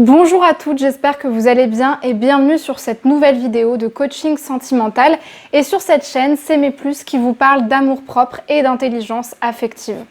Bonjour à toutes, j'espère que vous allez bien et bienvenue sur cette nouvelle vidéo de coaching sentimental. Et sur cette chaîne, S'aimer plus qui vous parle d'amour-propre et d'intelligence affective.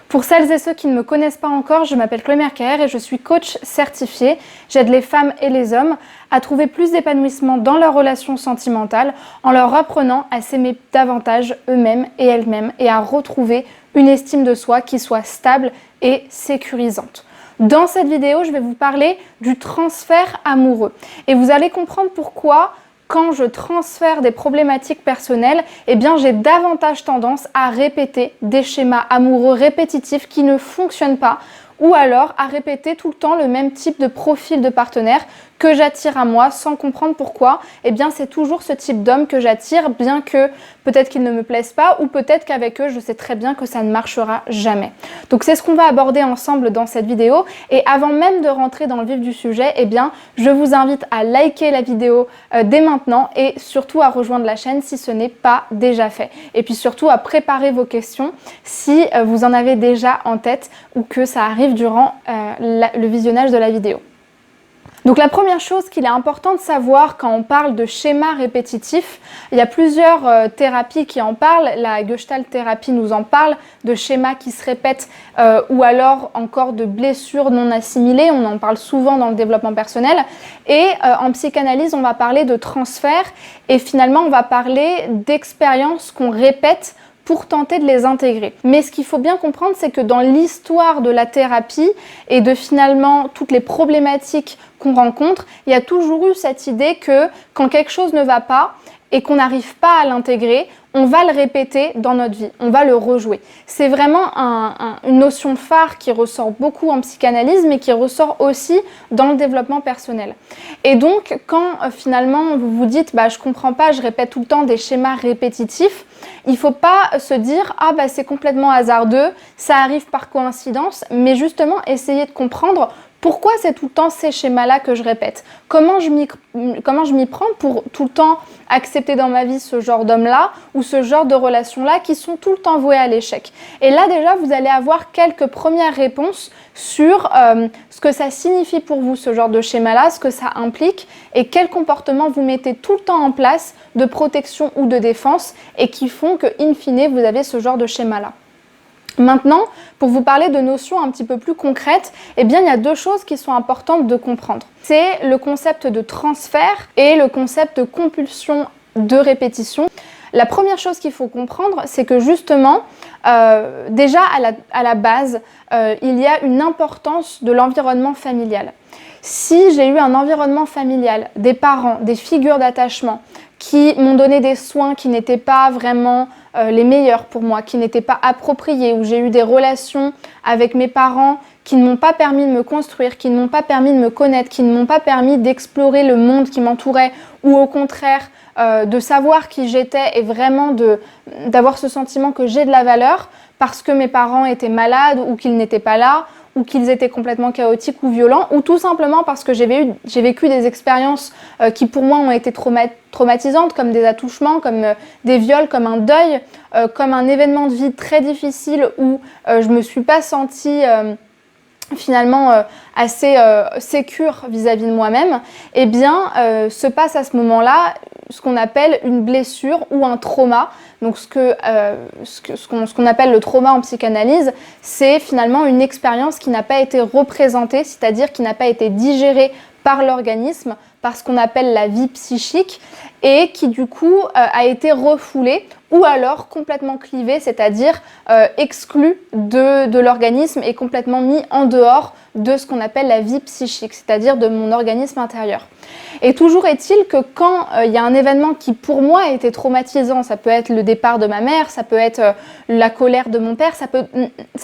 Pour celles et ceux qui ne me connaissent pas encore, je m'appelle Chloé Mercaer et je suis coach certifiée. J'aide les femmes et les hommes à trouver plus d'épanouissement dans leurs relations sentimentales en leur apprenant à s'aimer davantage eux-mêmes et elles-mêmes et à retrouver une estime de soi qui soit stable et sécurisante. Dans cette vidéo, je vais vous parler du transfert amoureux et vous allez comprendre pourquoi quand je transfère des problématiques personnelles, j'ai davantage tendance à répéter des schémas amoureux répétitifs qui ne fonctionnent pas ou alors à répéter tout le temps le même type de profil de partenaire que j'attire à moi sans comprendre pourquoi. C'est toujours ce type d'homme que j'attire, bien que peut-être qu'ils ne me plaisent pas ou peut-être qu'avec eux, je sais très bien que ça ne marchera jamais. Donc c'est ce qu'on va aborder ensemble dans cette vidéo. Et avant même de rentrer dans le vif du sujet, je vous invite à liker la vidéo dès maintenant et surtout à rejoindre la chaîne si ce n'est pas déjà fait. Et puis surtout à préparer vos questions si vous en avez déjà en tête ou que ça arrive durant le visionnage de la vidéo. Donc la première chose qu'il est important de savoir quand on parle de schéma répétitif, il y a plusieurs thérapies qui en parlent, la Gestalt thérapie nous en parle, de schémas qui se répètent ou alors encore de blessures non assimilées, on en parle souvent dans le développement personnel. Et en psychanalyse, on va parler de transfert et finalement on va parler d'expériences qu'on répète pour tenter de les intégrer. Mais ce qu'il faut bien comprendre, c'est que dans l'histoire de la thérapie et de finalement toutes les problématiques qu'on rencontre, il y a toujours eu cette idée que quand quelque chose ne va pas et qu'on n'arrive pas à l'intégrer, on va le répéter dans notre vie, on va le rejouer. C'est vraiment une notion phare qui ressort beaucoup en psychanalyse, mais qui ressort aussi dans le développement personnel. Et donc, quand finalement vous vous dites « je comprends pas, je répète tout le temps des schémas répétitifs », il ne faut pas se dire « c'est complètement hasardeux, ça arrive par coïncidence », mais justement essayer de comprendre pourquoi c'est tout le temps ces schémas-là que je répète? Comment je m'y prends pour tout le temps accepter dans ma vie ce genre d'homme-là ou ce genre de relations-là qui sont tout le temps vouées à l'échec? Et là déjà, vous allez avoir quelques premières réponses sur ce que ça signifie pour vous, ce genre de schéma-là, ce que ça implique et quels comportements vous mettez tout le temps en place de protection ou de défense et qui font que, in fine, vous avez ce genre de schéma-là. Maintenant, pour vous parler de notions un petit peu plus concrètes, il y a deux choses qui sont importantes de comprendre. C'est le concept de transfert et le concept de compulsion de répétition. La première chose qu'il faut comprendre, c'est que justement, déjà à la base, il y a une importance de l'environnement familial. Si j'ai eu un environnement familial, des parents, des figures d'attachement qui m'ont donné des soins qui n'étaient pas vraiment les meilleurs pour moi, qui n'étaient pas appropriés, où j'ai eu des relations avec mes parents qui ne m'ont pas permis de me construire, qui ne m'ont pas permis de me connaître, qui ne m'ont pas permis d'explorer le monde qui m'entourait, ou au contraire de savoir qui j'étais et vraiment d'avoir ce sentiment que j'ai de la valeur parce que mes parents étaient malades ou qu'ils n'étaient pas là, ou qu'ils étaient complètement chaotiques ou violents, ou tout simplement parce que j'ai vécu des expériences qui pour moi ont été traumatisantes, comme des attouchements, comme des viols, comme un deuil, comme un événement de vie très difficile où je me suis pas sentie finalement assez sécure vis-à-vis de moi-même, se passe à ce moment-là ce qu'on appelle une blessure ou un trauma. Donc ce qu'on appelle le trauma en psychanalyse, c'est finalement une expérience qui n'a pas été représentée, c'est-à-dire qui n'a pas été digérée par l'organisme, par ce qu'on appelle la vie psychique, et qui du coup a été refoulée ou alors complètement clivée, c'est-à-dire exclue de l'organisme et complètement mis en dehors de ce qu'on appelle la vie psychique, c'est-à-dire de mon organisme intérieur. Et toujours est-il que quand il y a un événement qui pour moi a été traumatisant, ça peut être le départ de ma mère, ça peut être la colère de mon père, ça peut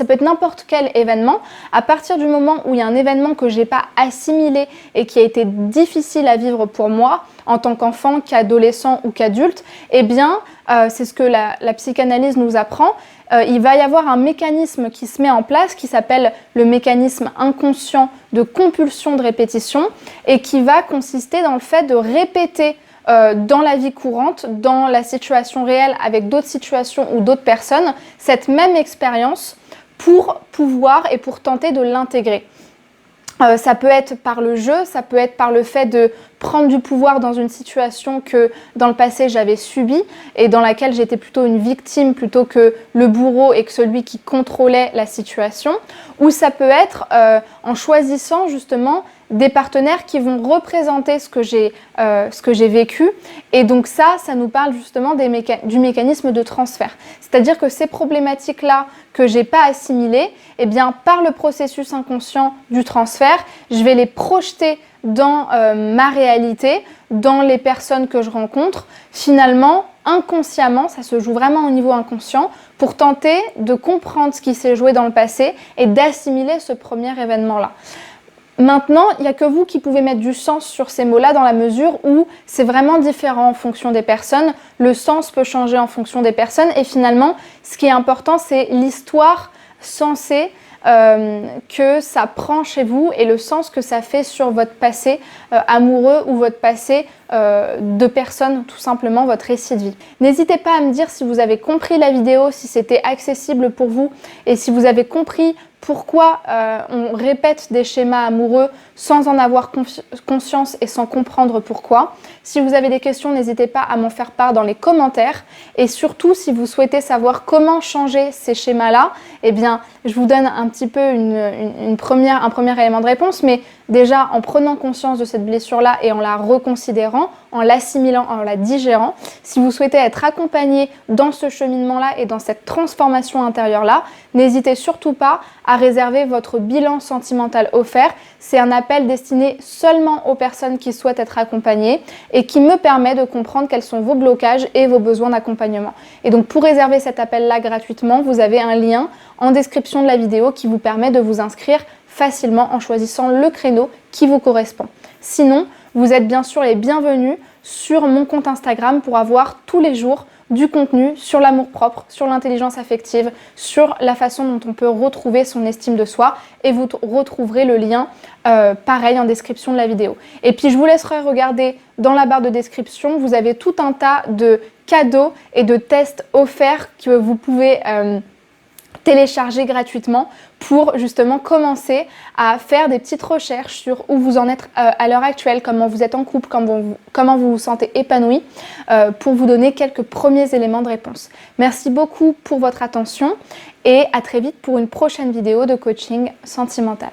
être n'importe quel événement, à partir du moment où il y a un événement que j'ai pas assimilé et qui a été difficile à vivre pour moi, en tant qu'enfant, qu'adolescent ou qu'adulte, c'est ce que la psychanalyse nous apprend. Il va y avoir un mécanisme qui se met en place qui s'appelle le mécanisme inconscient de compulsion de répétition et qui va consister dans le fait de répéter dans la vie courante, dans la situation réelle avec d'autres situations ou d'autres personnes, cette même expérience pour pouvoir et pour tenter de l'intégrer. Ça peut être par le jeu, ça peut être par le fait de prendre du pouvoir dans une situation que dans le passé j'avais subie et dans laquelle j'étais plutôt une victime plutôt que le bourreau et que celui qui contrôlait la situation. Ou ça peut être en choisissant justement des partenaires qui vont représenter ce que j'ai vécu. Et donc ça nous parle justement du mécanisme de transfert. C'est-à-dire que ces problématiques-là que j'ai pas assimilées, eh bien par le processus inconscient du transfert, je vais les projeter dans ma réalité, dans les personnes que je rencontre. Finalement, inconsciemment, ça se joue vraiment au niveau inconscient, pour tenter de comprendre ce qui s'est joué dans le passé et d'assimiler ce premier événement-là. Maintenant, il n'y a que vous qui pouvez mettre du sens sur ces mots-là dans la mesure où c'est vraiment différent en fonction des personnes. Le sens peut changer en fonction des personnes et finalement, ce qui est important, c'est l'histoire sensée que ça prend chez vous et le sens que ça fait sur votre passé amoureux ou votre passé de personne, tout simplement votre récit de vie. N'hésitez pas à me dire si vous avez compris la vidéo, si c'était accessible pour vous et si vous avez compris pourquoi on répète des schémas amoureux sans en avoir conscience et sans comprendre pourquoi. Si vous avez des questions, n'hésitez pas à m'en faire part dans les commentaires. Et surtout, si vous souhaitez savoir comment changer ces schémas-là, eh bien, je vous donne un petit peu un premier élément de réponse. Mais déjà, en prenant conscience de cette blessure-là et en la reconsidérant, en l'assimilant, en la digérant, si vous souhaitez être accompagné dans ce cheminement-là et dans cette transformation intérieure-là, n'hésitez surtout pas à réserver votre bilan sentimental offert. C'est un appel destiné seulement aux personnes qui souhaitent être accompagnées et qui me permet de comprendre quels sont vos blocages et vos besoins d'accompagnement. Et donc pour réserver cet appel-là gratuitement, vous avez un lien en description de la vidéo qui vous permet de vous inscrire facilement en choisissant le créneau qui vous correspond. Sinon, vous êtes bien sûr les bienvenus sur mon compte Instagram pour avoir tous les jours du contenu sur l'amour-propre, sur l'intelligence affective, sur la façon dont on peut retrouver son estime de soi et vous retrouverez le lien pareil en description de la vidéo. Et puis je vous laisserai regarder dans la barre de description, vous avez tout un tas de cadeaux et de tests offerts que vous pouvez télécharger gratuitement pour justement commencer à faire des petites recherches sur où vous en êtes à l'heure actuelle, comment vous êtes en couple, comment vous vous sentez épanoui, pour vous donner quelques premiers éléments de réponse. Merci beaucoup pour votre attention et à très vite pour une prochaine vidéo de coaching sentimental.